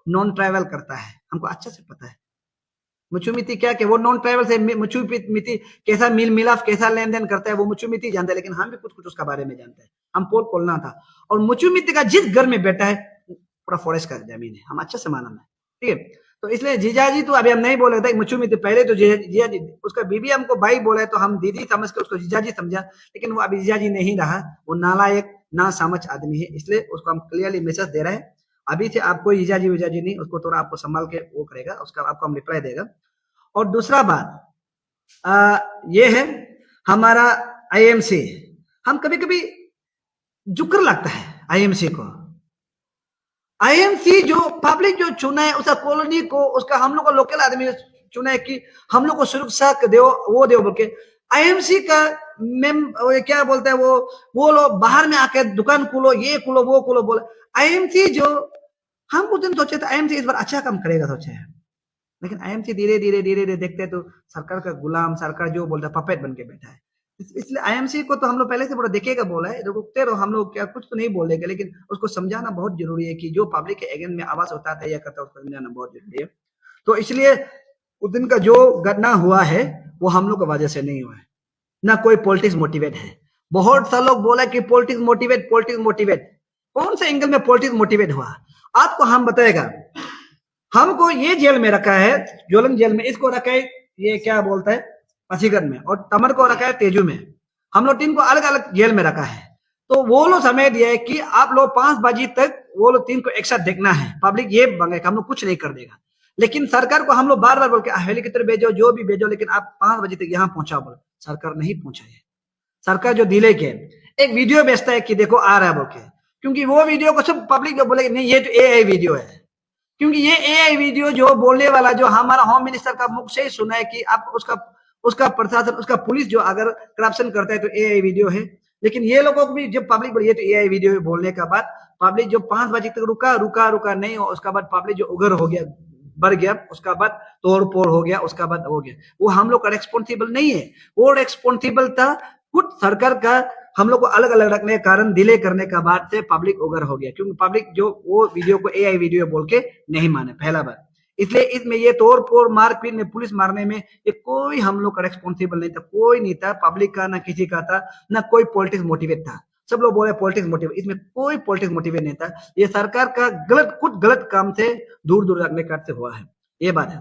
नॉन ट्रैवल करता है, हमको अच्छे से पता है। मुचू मिति क्या कि वो नॉन ट्रैवल से मुचू मिति कैसा मिल मिलाप कैसा लेन देन करता है वो मुचू मिति जानता है, लेकिन हम भी कुछ उसका बारे में जानते हैं। हम पोल खोलना था, और मुचू मिति का जिस घर में बैठा है पूरा फॉरेस्ट का जमीन है, हम अच्छे से मालूम है, ठीक है। तो इसलिए जीजाजी तो अभी हम नहीं बोल रहे थे मुचू मिति, पहले तो जीजाजी, उसका बीबी हमको भाई बोला है तो हम दीदी समझ के उसको जीजाजी समझा, लेकिन वो अभी जीजाजी नहीं रहा, वो नालायक ना समझ आदमी है, इसलिए उसको हम क्लियरली मैसेज दे रहे हैं अभी से आपको जीजाजी विजाजी नहीं, उसको थोड़ा आपको संभाल के वो करेगा, उसका आपको हम रिप्लाई देगा। और दूसरा बात ये है हमारा आईएमसी, हम कभी कभी जुक्र लगता है आईएमसी को। आईएमसी जो पब्लिक जो चुना है उसका कॉलोनी को, उसका हम लोग को लोकल आदमी चुना है कि हम लोग को सुरक्षा दो वो दो बोल के। आईएमसी का क्या बोलते हैं वो लोग बाहर में आके दुकान खोलो, ये खोलो वो खोलो बोले। आईएमसी जो हम उस दिन सोचे थे आईएमसी इस बार अच्छा काम करेगा सोचे हैं, लेकिन आईएमसी धीरे धीरे देखते तो सरकार का गुलाम, सरकार जो बोलता है पपेट बन के बैठा है। इसलिए आईएमसी को तो हम लोग पहले से बड़ा देखेगा बोला है, रुकते रहो, हम लोग क्या कुछ तो नहीं बोलेंगे, लेकिन उसको समझाना बहुत जरूरी है कि जो पब्लिक के अगेंस्ट में आवाज उठाता है या करता है उसको समझाना बहुत जरूरी है। तो इसलिए उस दिन का जो घटना हुआ है वो हम लोग की वजह से नहीं हुआ है, ना कोई पॉलिटिक्स मोटिवेट है। बहुत सा लोग बोला कि पॉलिटिक्स मोटिवेट, कौन से एंगल में पॉलिटिक्स मोटिवेट हुआ आपको हम बताएगा। हमको ये जेल में रखा है, जोलन जेल में, इसको रखा है ये क्या बोलता है पासीघाट में, और तमर को रखा है तेजू में। हम लोग 3 को अलग अलग जेल में रखा है। तो वो लोग समय दिया है कि आप लोग 5 बजे तक वो लोग 3 को एक साथ देखना है, पब्लिक ये मांगे हम लोग कुछ नहीं कर देगा। लेकिन सरकार को हम लोग बार बार बोल के हेलीकॉप्टर भेजो, जो भी भेजो, लेकिन आप 5 बजे तक यहाँ पहुंचा बोल, सरकार नहीं पहुंचा है। सरकार जो डिले के एक वीडियो भेजता है कि देखो आ रहा है बोल के, क्योंकि वो वीडियो को सब पब्लिक बोले नहीं ये तो एआई वीडियो है, क्योंकि ये एआई वीडियो जो बोलने वाला जो हमारा होम मिनिस्टर का मुख से ही सुना है कि आप उसका प्रशासन, उसका पुलिस जो अगर करप्शन करता है तो एआई वीडियो है। लेकिन ये लोगों को भी जब पब्लिक बोली तो एआई वीडियो है बोलने के बाद पब्लिक जो 5 बजे तक रुका नहीं हो, उसका बाद पब्लिक जो उग्र हो गया, बढ़ गया, उसका बाद तोड़ फोड़ हो गया, उसका बाद हो गया। वो हम लोग का रेस्पॉन्सिबल नहीं है, वो रेस्पॉन्सिबल था खुद सरकार का हम लोग को अलग अलग रखने का कारण डिले करने का बाद से पब्लिक उगर हो गया, क्योंकि पब्लिक जो वो वीडियो को एआई वीडियो बोल के नहीं माने पहला बार। इसलिए इसमें ये तोड़ फोड़ मारपीट में पुलिस मारने में ये कोई हम लोग का रेस्पॉन्सिबल नहीं था, कोई नहीं था, पब्लिक का ना किसी का था, ना कोई पॉलिटिक्स मोटिवेट था। सब लोग बोले पॉलिटिक्स मोटिव, इसमें कोई पॉलिटिक्स मोटिवेट नहीं था। ये सरकार का गलत कुछ गलत काम से दूर दूर रखने का से हुआ है, ये बात है।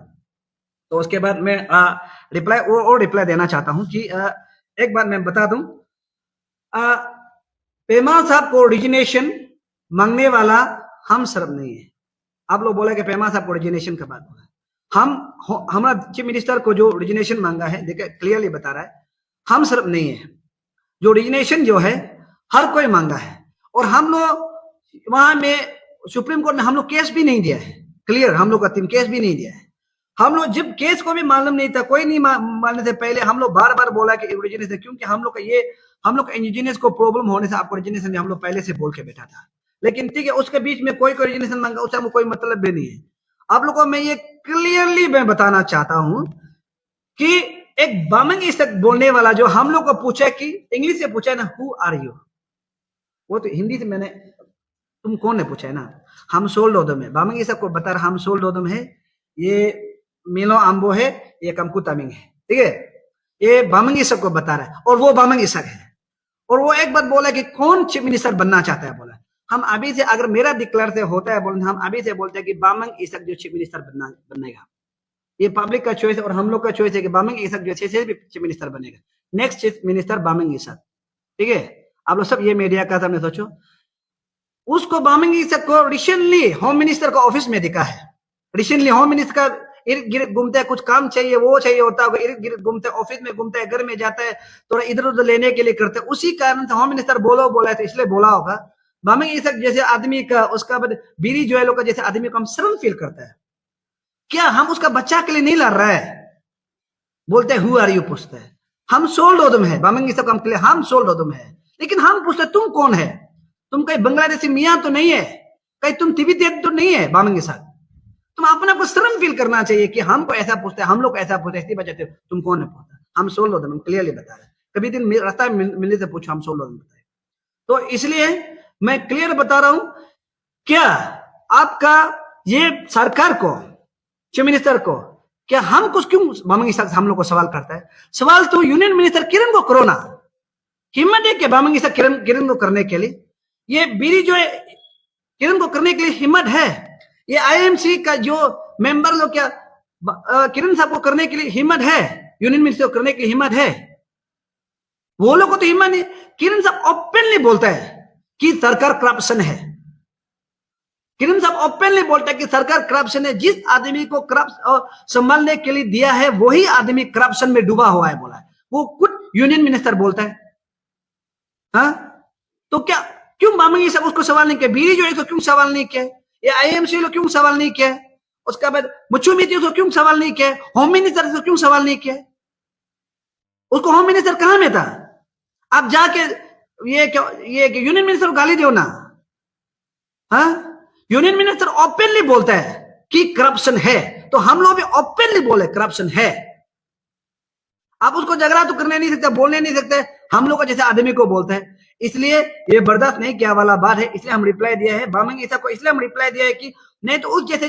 तो उसके बाद मैं रिप्लाई और रिप्लाई देना चाहता हूं कि एक बात मैं बता दूं, पेमा साहब को ओरिजिनेशन मांगने वाला हम सब नहीं है। आप लोग बोले कि पेमा साहब को ओरिजिनेशन का बात बोला, हमारा चीफ मिनिस्टर को जो ओरिजिनेशन मांगा है, देखिए क्लियरली बता रहा है, हम सब नहीं है। जो ओरिजिनेशन जो है हर कोई मांगा है, और हम लोग वहां में सुप्रीम कोर्ट में हम लोग केस भी नहीं दिया है, क्लियर, हम लोग का टीम केस भी नहीं दिया है। हम लोग जब केस को भी मालूम नहीं था, कोई नहीं मानने से पहले हम लोग बार बार बोला कि ओरिजिनेशन, क्योंकि हम लोग का ये हम लोग इंडिजिनियस को प्रॉब्लम होने से आपको ओरिजिनेशन हम लोग पहले से बोल के बैठा था। लेकिन ठीक है, उसके बीच में कोई ओरिजिनेशन मांगा, उससे हमको कोई मतलब भी नहीं है। आप लोगों को मैं ये क्लियरली मैं बताना चाहता हूं कि एक बामंग इसक बोलने वाला जो हम लोग को पूछा कि इंग्लिश से पूछा है ना, हु आर यू, वो तो हिंदी से मैंने तुम कौन है पूछा है ना, हम सोल्डोदम है। बामंग इसक को बता रहा हम सोल्डोदम है, ये मिलो आम्बो है, ये कमकू तमिंग है, ठीक है, ये बामंग इसक को बता रहा है, और वो बामंग इसक है। और वो एक बात बोला कि कौन चीफ मिनिस्टर बनना चाहता है, बोला हम अभी से, अगर मेरा डिक्लेयर से होता है बोलते, हम अभी से बोलते हैं कि बामंग इसक जो चीफ मिनिस्टर बनेगा। ये पब्लिक का चॉइस है और हम लोग का चॉइस है कि बामंग इसक जो से भी चीफ मिनिस्टर बनेगा, नेक्स्ट चीफ मिनिस्टर बामंग इसक, ठीक है। आप लोग सब ये मीडिया का सामने सोचो, उसको बामंग इसक को रिसेंटली होम मिनिस्टर का ऑफिस में दिखा है, रिसेंटली होम मिनिस्टर का इर्द गिर्द घूमता है, कुछ काम चाहिए वो चाहिए होता है, इर्द गिर्द घूमता है, ऑफिस में घूमता है, घर में जाता है, थोड़ा इधर उधर लेने के लिए करते है। उसी कारण से होम मिनिस्टर बोला है, तो इसलिए बोला होगा बामंग इसक जैसे आदमी का, उसका बाद बीरी जोएलो का जैसे आदमी को हम शर्म फील करता है। क्या हम उसका बच्चा के लिए नहीं लड़ रहा है, बोलते हैं हु आर यू पूछते हैं, हम सोल्डोदम है, बामंग इसक हम क्लियर, हम सोल्डोदम है, लेकिन हम पूछते तुम कौन है, तुम कहीं बांग्लादेशी मियां तो नहीं है, कहीं तुम तिब्बती तो नहीं है बामंग इसक। तुम अपने आप को शर्म फील करना चाहिए कि हमको ऐसा पूछते हैं, हम लोग ऐसा पूछते हैं, बचाते तुम कौन है पूछता, हम सोल्डोदम, हम क्लियरली बता रहे हैं। कभी दिन रास्ता मिलने से पूछो, हम सोल्डोदम बताए। तो इसलिए मैं क्लियर बता रहा हूं, क्या आपका ये सरकार को, चीफ मिनिस्टर को, क्या हम कुछ क्यों बामंग इसक हम लोग को सवाल करता है? सवाल तो यूनियन मिनिस्टर किरण को करो ना, हिम्मत है कि बामंग इसक किरण को करने के लिए, ये बीरी जो है किरण को करने के लिए हिम्मत है, ये आईएमसी का जो मेंबर लोग क्या किरण साहब को करने के लिए हिम्मत है, यूनियन मिनिस्टर को करने के लिए हिम्मत है? वो लोग को तो हिम्मत नहीं। किरण साहब ओपनली बोलता है कि सरकार करप्शन है, किरण साहब ओपनली बोलता है कि सरकार करप्शन है, जिस आदमी को करप्शन संभालने के लिए दिया है वही आदमी करप्शन में डूबा हुआ है, बोला है वो खुद यूनियन मिनिस्टर बोलता है। हाँ, तो क्या क्यों बामंग इसक उसको सवाल नहीं किया, बीरी जो है तो क्यों सवाल नहीं किया, ये आईएमसी लोग क्यों सवाल नहीं किया, उसके बाद मुचुमिती को क्यों सवाल नहीं किया, होम मिनिस्टर को क्यों सवाल नहीं किया? उसको होम मिनिस्टर कहां में था? आप जाके ये यूनियन मिनिस्टर को गाली दो ना। हाँ, यूनियन मिनिस्टर ओपनली बोलता है कि करप्शन है, तो हम लोग भी ओपनली बोले करप्शन है। आप उसको झगड़ा तो करने नहीं सकते, बोलने नहीं सकते, हम लोग को जैसे आदमी को बोलते हैं। इसलिए ये बर्दाश्त नहीं किया वाला बात है, इसलिए हम रिप्लाई दिया है बामंग इसक को, इसलिए हम रिप्लाई दिया है कि नहीं तो उस जैसे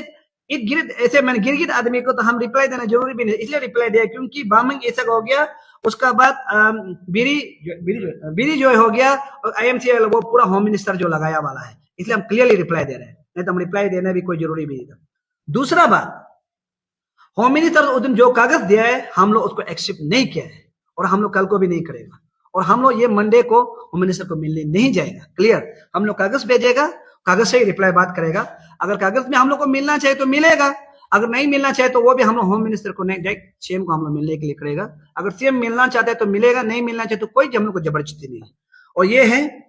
ऐसे मैंने गिरगिट आदमी को तो हम रिप्लाई देना जरूरी भी नहीं, इसलिए रिप्लाई दिया क्योंकि बामंग इसक हो गया, उसका बाद बीरी जो हो गया, और आईएमसी वो पूरा होम मिनिस्टर जो लगाया वाला है, इसलिए हम क्लियरली रिप्लाई दे रहे हैं, नहीं तो हम रिप्लाई देना भी कोई जरूरी भी नहीं था। दूसरा बात, होम मिनिस्टर उस दिन जो कागज दिया है हम लोग उसको एक्सेप्ट नहीं किया है, और हम लोग कल को भी नहीं करेगा, और हम लोग ये मंडे को होम मिनिस्टर को मिलने नहीं जाएगा, क्लियर। हम लोग कागज भेजेगा, कागज से ही रिप्लाई बात करेगा, अगर कागज में हम लोग को मिलना चाहिए तो मिलेगा, अगर नहीं मिलना चाहिए तो वो भी हम लोग होम मिनिस्टर को नहीं, डायरेक्ट सीएम को हम लोग मिलने के लिए करेगा। अगर सीएम मिलना चाहता है तो मिलेगा, नहीं मिलना चाहिए तो कोई हम लोग को जबरदस्ती नहीं है, और ये है।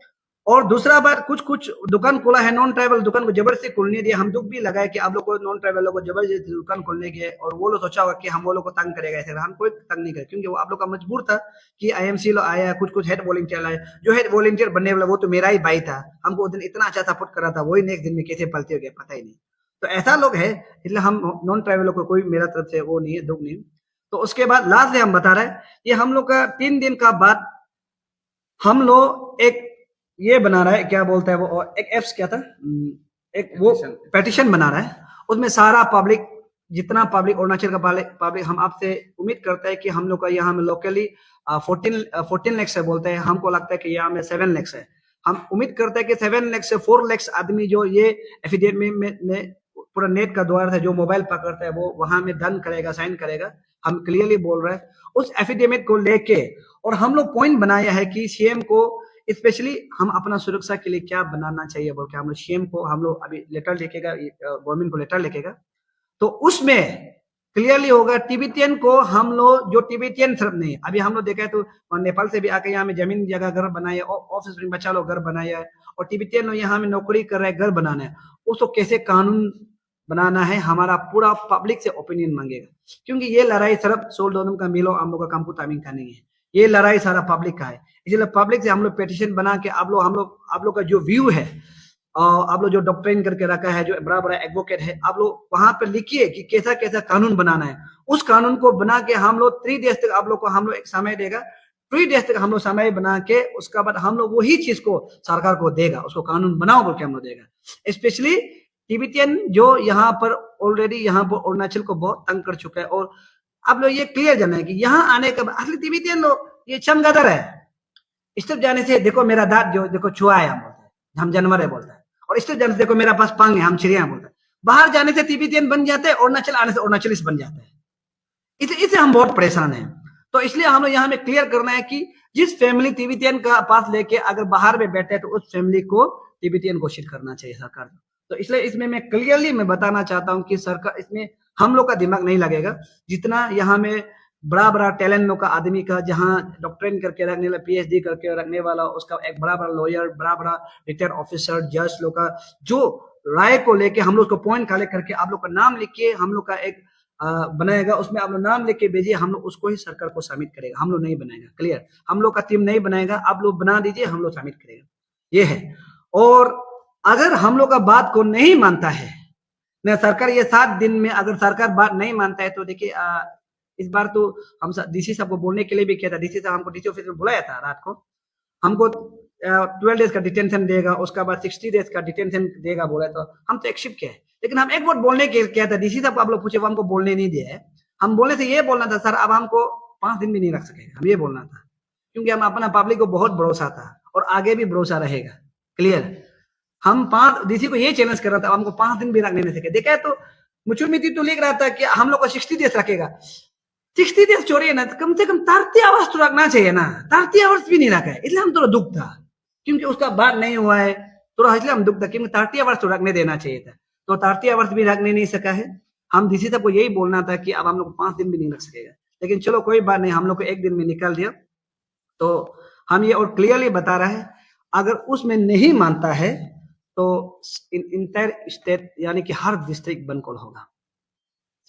और दूसरा बात, कुछ दुकान खोला है, नॉन ट्राइबल दुकान को जबरदस्ती खोलने दिया, हम दुख भी लगाए कि आप लोग को नॉन ट्राइबल लोगों को जबरदस्ती दुकान खोलने के, और वो लोग सोचा होगा कि हम वो लोग को तंग करेगा, ऐसे हम कोई तंग नहीं करे, क्योंकि वो आप लोग का मजबूर था कि आईएमसी लोग आया, कुछ हेड वॉलंटियर आया, जो हेड वॉलंटियर बनने वाला वो तो मेरा ही भाई था, हमको उस दिन इतना अच्छा सपोर्ट कर रहा था, वही नेक्स्ट दिन में कैसे पलते हो गए पता ही नहीं। तो ऐसा लोग है, इसलिए हम नॉन ट्राइबल को कोई मेरा तरफ से वो नहीं है, दुख नहीं। तो उसके बाद लास्ट में हम बता रहे हैं, ये हम लोग का 3 दिन का बाद हम लोग एक ये बना रहा है, क्या बोलता है वो, एक एप्स क्या था, एक वो पेटिशन बना रहा है, उसमें सारा पब्लिक, जितना पब्लिक अरुणाचल का पब्लिक, हम आपसे उम्मीद करते हैं कि हम लोग का यहाँ में लोकली 14 लाख से बोलते हैं, हमको लगता है कि यहाँ में 7 लाख है। हम उम्मीद करते हैं कि 7 लाख से 4 लाख आदमी जो ये एफिडेविट में पूरा नेट का द्वार है, जो मोबाइल पकड़ता है वो वहां में डन करेगा, साइन करेगा। हम क्लियरली बोल रहे हैं उस एफिडेविट को लेके, और हम लोग पॉइंट बनाया है कि सीएम को स्पेशली हम अपना सुरक्षा के लिए क्या बनाना चाहिए बोल के हम लोग सीएम को, हम लोग अभी लेटर लिखेगा, गवर्नमेंट को लेटर लिखेगा, तो उसमें क्लियरली होगा तिब्बतियन को हम लोग, जो तिब्बतियन सिर्फ नहीं, अभी हम लोग देखा है तो नेपाल से भी आके यहाँ में जमीन जगह घर बनाए, ऑफिस में बच्चा लोग घर बनाया है, और तिब्बतियन लोग यहाँ में नौकरी कर रहे हैं, घर बनाना है, उसको कैसे कानून बनाना है, हमारा पूरा पब्लिक से ओपिनियन मांगेगा। क्योंकि ये लड़ाई सिर्फ सोल्डोनम का मिलो हम लोग का कामपू तामिंग का नहीं है, ये लड़ाई सारा पब्लिक का है। इसलिए पब्लिक से हम लोग पेटिशन बना के आप लोग का जो व्यू है, आप लोग जो डॉक्ट्रिन करके रखा है, जो बड़ा बड़ा एडवोकेट है, आप लोग वहां पर लिखिए कि कैसा कैसा कानून बनाना है। उस कानून को बना के हम लोग 3 डेज तक आप लोग को हम लोग एक समय देगा, 3 डेज तक हम लोग समय बना के उसका बाद हम लोग वही चीज को सरकार को देगा, उसको कानून बनाओ बोल के हम लोग देगा। स्पेशली तिब्बतियन जो यहाँ पर ऑलरेडी यहाँ पर अरुणाचल को बहुत तंग कर चुका है, और आप लोग ये क्लियर जाना है कि यहाँ आने के बाद असली तिब्बतियन लोग ये चमगादड़ है। स्टेप जाने से देखो मेरा दांत जो देखो छुआ है, हम बोलते हैं, हम जानवर है बोलते हैं, और स्टेप जाने से देखो मेरा पास पंख है, हम चिड़िया बोलते हैं। बाहर जाने से तिब्बतियन बन जाते हैं, अरुणाचल आने से अरुणाचलिस्ट बन जाते हैं। इससे हम बहुत परेशान हैं। तो इसलिए हम लोग यहाँ में क्लियर करना है कि जिस फैमिली तिब्बतियन का पास लेके अगर बाहर में बैठे तो उस फैमिली को तिब्बतियन घोषित करना चाहिए सरकार। तो इसलिए इसमें मैं क्लियरली मैं बताना चाहता हूँ कि सरकार, इसमें हम लोग का दिमाग नहीं लगेगा। जितना यहाँ में बड़ा बड़ा टैलेंट लोग का आदमी का, जहाँ डॉक्टरेट करके रखने वाला, पीएचडी करके रखने वाला, उसका एक बड़ा बड़ा लॉयर, बड़ा बड़ा रिटायर्ड ऑफिसर, जज लोग का जो राय को लेके हम लोग को पॉइंट कलेक्ट करके आप लोग का नाम लिख के हम लोग का एक बनाएगा, उसमें आप लोग नाम लिख के भेजिए, हम लोग उसको ही सरकार को सबमिट करेगा, हम लोग नहीं बनाएगा। क्लियर, हम लोग का टीम नहीं बनाएगा, आप लोग बना दीजिए, हम लोग सबमिट करेगा, ये है। और अगर हम लोग का बात को नहीं मानता है ना सरकार, ये 7 दिन में अगर सरकार बात नहीं मानता है तो देखिए, इस बार तो हम डीसी साहब को बोलने के लिए भी किया था, डीसी साहब हमको डीसी ऑफिस में बुलाया था रात को, हमको 12 डेज का डिटेंशन देगा, उसका बाद 60 डेज का डिटेंशन देगा बोला, तो हम तो एक्सेप्ट किया है। लेकिन हम एक बार बोलने के किया था, डीसी साहब को आप लोग पूछे, वो हमको बोलने नहीं दिया है। हम बोलने से ये बोलना था, सर अब हमको 5 दिन भी नहीं रख सकेगा, हम ये बोलना था, क्योंकि हम अपना पब्लिक को बहुत भरोसा था और आगे भी भरोसा रहेगा। क्लियर, हम 5 डीसी को ये चैलेंज कर रहा था, हमको 5 दिन भी रखने नहीं सके। देखा है तो मुचुर मिति तो लिख रहा था कि हम लोग को 60 डेज रखेगा। 60 डेज छोड़िए ना, कम से कम 30 आवर्स तो रखना चाहिए ना, 30 आवर्स भी नहीं रखा है, इसलिए हम थोड़ा दुख था, क्योंकि उसका बात नहीं हुआ है थोड़ा, इसलिए हम दुख था, क्योंकि 30 आवर्स तो रखने देना चाहिए था, तो 30 आवर्स भी रखने नहीं सका है। हम डीसी साहब को यही बोलना था कि अब हम लोग 5 दिन भी नहीं रख सकेगा, लेकिन चलो कोई बात नहीं, हम लोग को 1 दिन में निकाल दिया। तो हम ये और क्लियरली बता रहा है, अगर उसमें नहीं मानता है तो इंटायर स्टेट यानी कि हर डिस्ट्रिक्ट बंद कॉल होगा।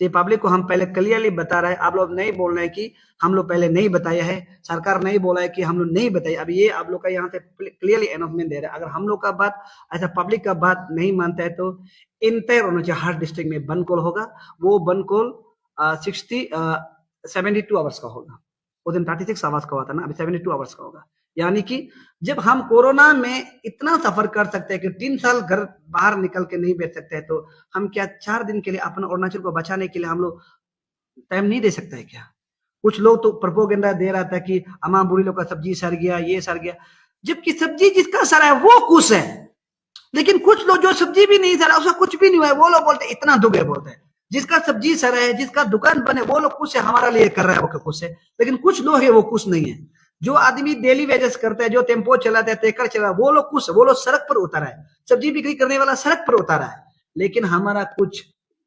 ये पब्लिक को हम पहले क्लियरली बता रहे हैं, आप लोग नहीं बोल रहे हैं कि हम लोग पहले नहीं बताया है, सरकार नहीं बोला है कि हम लोग नहीं बताए। अब ये आप लोग का यहाँ से क्लियरली अनाउंसमेंट दे रहे हैं, अगर हम लोग का बात ऐसा पब्लिक का बात नहीं मानता है तो इंटायर होना चाहिए, हर डिस्ट्रिक्ट में बंद कॉल होगा। वो बंद कॉल 72 आवर्स का होगा, उस दिन 36 आवर्स का हुआ था ना, अभी 72 आवर्स का होगा। यानी कि जब हम कोरोना में इतना सफर कर सकते हैं कि 3 साल घर बाहर निकल के नहीं बैठ सकते हैं, तो हम क्या 4 दिन के लिए अपना अरुणाचल को बचाने के लिए हम लोग टाइम नहीं दे सकते हैं क्या? कुछ लोग तो प्रोपोगेंडा दे रहा था कि अम्मा बुढ़ी लोग का सब्जी सड़ गया, ये सड़ गया, जबकि सब्जी जिसका सड़ा है वो खुश है। लेकिन कुछ लोग जो सब्जी भी नहीं सड़ा, उसका कुछ भी नहीं हुआ है, वो लोग बोलते इतना दुख है, बोलते हैं। जिसका सब्जी सड़ा है, जिसका दुकान बने, वो लोग खुश है, हमारा लिए कर रहा है, वो खुश है। लेकिन कुछ लोग है वो खुश नहीं है। जो आदमी डेली वेजेस करता है, जो टेम्पो चलाता है, ट्रैक्टर चला, वो लोग खुश है, वो लोग सड़क पर उतारा है, सब्जी बिक्री करने वाला सड़क पर उतारा है। लेकिन हमारा कुछ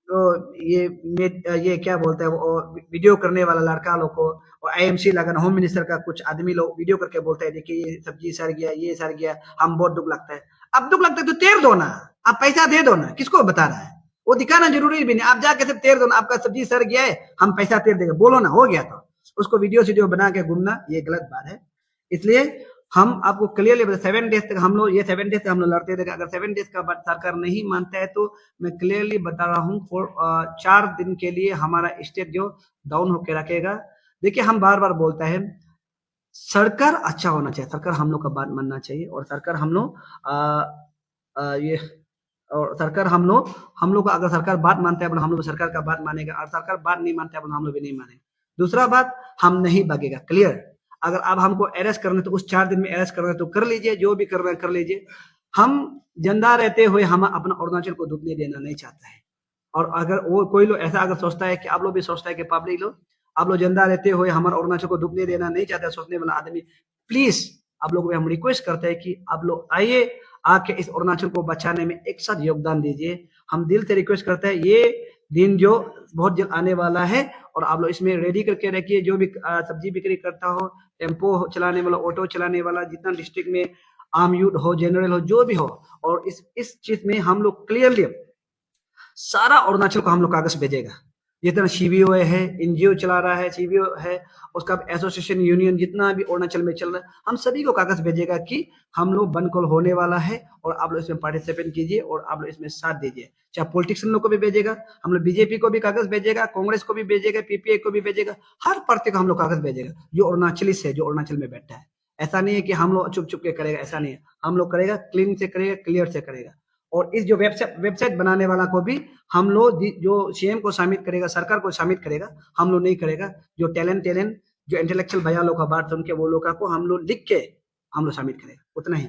ये क्या बोलते हैं, वो वीडियो करने वाला लड़का लोग को, और आईएमसी लगन होम मिनिस्टर का कुछ आदमी लोग वीडियो करके बोलते हैं, देखिए ये सब्जी सड़ गया, ये सड़ गया, हम बहुत दुख लगता है। अब दुख लगता है तो तेर दो ना, आप पैसा दे दो ना, किसको बता रहा है? वो दिखाना जरूरी भी नहीं, आप जाके सिर्फ तेर दो ना, आपका सब्जी सड़ गया है, हम पैसा तेर देंगे, बोलो ना, हो गया। तो उसको वीडियो बना के घूमना ये गलत बात है। इसलिए हम आपको क्लियरली 7 डेज तक हम लोग, ये 7 डेज तक हम लोग लड़ते रहेंगे। अगर 7 डेज का बाद सरकार नहीं मानता है तो मैं क्लियरली बता रहा हूँ, 4 दिन के लिए हमारा स्टेट जो डाउन होके रखेगा। देखिए हम बार बार बोलता है, सरकार अच्छा होना चाहिए, सरकार हम लोग का बात मानना चाहिए, और सरकार हम लोग ये और सरकार हम लोग का अगर सरकार बात मानता है हम लोग सरकार का बात मानेगा, और सरकार बात नहीं मानता है हम लोग भी नहीं मानेंगे। दूसरा बात, हम नहीं भागेगा, क्लियर। अगर आप हमको अरेस्ट करना है तो उस 4 दिन में अरेस्ट करना है तो कर लीजिए, जो भी करना है कर लीजिए। हम जिंदा रहते हुए हम अपना अरुणाचल को डूबने देना नहीं चाहता है। और अगर वो कोई लोग ऐसा अगर सोचता है कि आप लोग भी सोचता है कि पब्लिक लोग आप लोग जिंदा रहते हुए हमारे अरुणाचल को डूबने देना नहीं चाहते सोचने वाला आदमी, प्लीज आप लोग हम रिक्वेस्ट करते हैं कि आप लोग आइए, आके इस अरुणाचल को बचाने में एक साथ योगदान दीजिए। हम दिल से रिक्वेस्ट करते हैं, ये दिन जो बहुत जल्द आने वाला है, और आप लोग इसमें रेडी करके रखिए। जो भी सब्जी बिक्री करता हो, टेम्पो चलाने वाला, ऑटो चलाने वाला, जितना डिस्ट्रिक्ट में आम यूथ हो, जनरल हो, जो भी हो, और इस चीज में हम लोग क्लियरली सारा अरुणाचल को हम लोग कागज भेजेगा। जितना सीबीओ है, एनजीओ चला रहा है, सीबीओ है, उसका एसोसिएशन यूनियन जितना भी अरुणाचल में चल रहा है, हम सभी को कागज भेजेगा कि हम लोग बंद कॉल होने वाला है, और आप लोग इसमें पार्टिसिपेट कीजिए, और आप लोग इसमें साथ दीजिए। चाहे पॉलिटिशियन लोग को भी भेजेगा, हम लोग बीजेपी को भी कागज भेजेगा, कांग्रेस को भी भेजेगा, पीपीआई को भी भेजेगा, हर पार्टी को हम लोग कागज भेजेगा जो अरुणाचली से, जो अरुणाचल में बैठा है। ऐसा नहीं है कि हम लोग चुप चुप के करेगा, ऐसा नहीं है। हम लोग करेगा, क्लीन से करेगा, क्लियर से करेगा। और इस जो वेबसाइट बनाने वाला को भी हम लोग जो सीएम को शामिल करेगा, सरकार को शामिल करेगा, हम लोग नहीं करेगा। जो टैलेंट जो इंटेलेक्चुअल भैया लोग का बात सुन के वो लोग को हम लोग लिख के हम लोग शामिल करेगा, उतना ही।